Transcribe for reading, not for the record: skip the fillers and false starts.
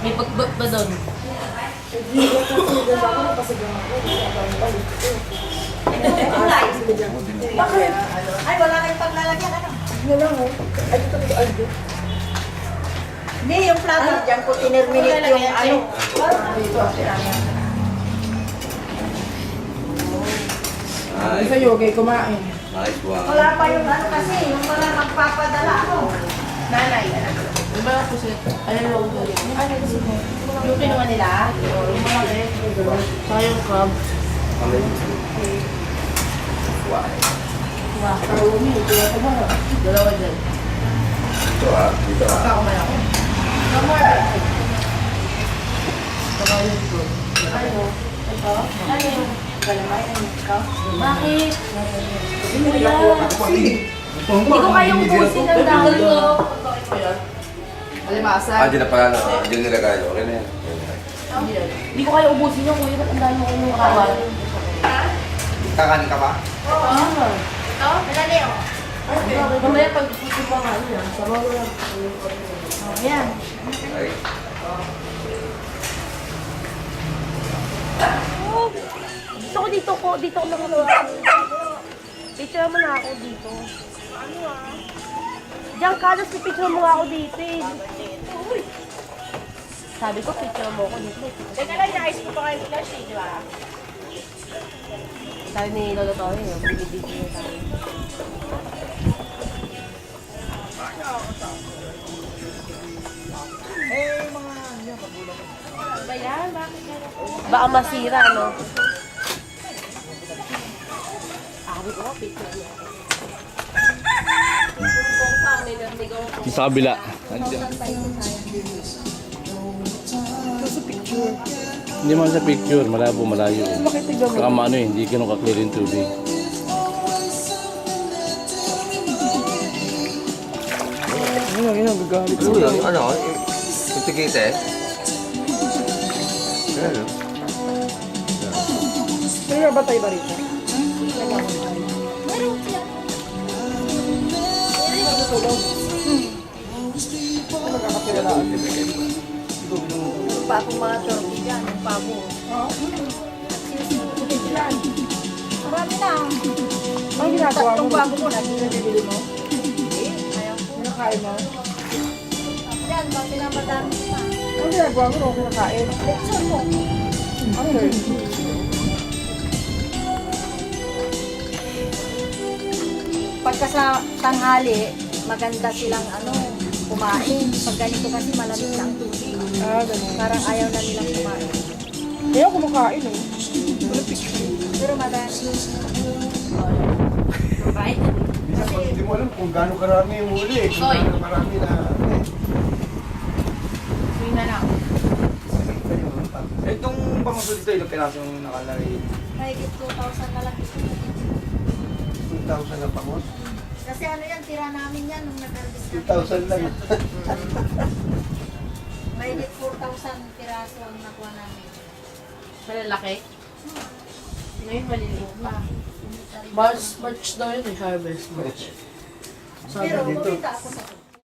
May bagbag ba doon? Hindi ko kasi ganda ako, napasigang ako. Bakit? Ay, wala kayong paglalagyan, ano? Ano lang oh. Ay, dito ko aldo. Hindi, yung plato dyan ko tinerminate yung ano. Dito ang kailangan. Ay, Sa yoga, kumain. nice one. Wala pa yung ano kasi, yung mga magpapadala ako. Nanay, anak. Yung mga pusit. Ayun lang ko yan. Ano gusto mo? Yung kinuha nila? Yung malaki. Saka yung crab. Wow. Wow. Karumi. Kaya ko ba? Dalawa dyan. Dito ah, dito ah. Ako may ako. No more. Saka yung food. Ano? Ito? Ano yung galamay? Ano ito? Bakit? Hindi ko kayong ubusin ng dami ko. Alimasa. Ah, di na pala, di nilagay. Okay na yan. Hindi ko kayo ubusin yung kuya. Ba't ang dami ko yung kawan? Kakanin ka ba? Oo. Ito? Madali ako. Mamaya pag ito pa nga yun. Sabaw mo lang. Ayan. Ay. Gusto ko dito ko lang ano. Picture mo na ako dito. Ano ah? Diyan ka, tapos picture mo nga ako dito eh. Sabi ko, picture mo ako dito eh. Teka lang, naayos ko pa kayo flash eh, di ba? Sabi ni Lolo Tony, bibidito niya tayo. Ba yan? Bakit gano'n? Baka masira, no? Sabi ko, picture niya ako. Kung pa, may narinig ako. Sa kabila. Nandiyan. Hindi man sa picture, malabo, malayo. Saka ano eh, hindi ganun ka-clear yung tubig. Ano, gagalit. Ano yun? Ano? Yung tikite? Ano? Pero ba tayo ba rito? Yung papong mga turkey dyan, yung pabo. Marami na. Ang ginagawa mo? Tatlong pabo ko, nabili mo? Hindi, ayaw ko. Kinakain mo? Yan, pinapadami na. Ang ginagawa mo? Ano kinakain? Lekson mo. Ano yun? Pagka sa tanghali, maganda silang kumain. Pag ganito kasi malamig na ang tubig. Ah, ganun. Parang ayaw na nilang kumain. Kaya ako kumakain eh. Wala picture. Pero madami. Right? Hindi mo alam kung gaano karami yung huli. Kung Soy. gaano marami na Yun na lang. Itong panguso dito, ilang pirasong nakalagay. Mahigit 2,000 na lang ito. 2,000 na pangos. Kasi ano yan, tira namin yan nung nag-harvest na. 2,000 lang. Mahigit 4,000 piraso ang nakuha namin. Sa lalaki? Ngayon maliliit pa. March daw yun eh, harvest March. Pero kumita ako sa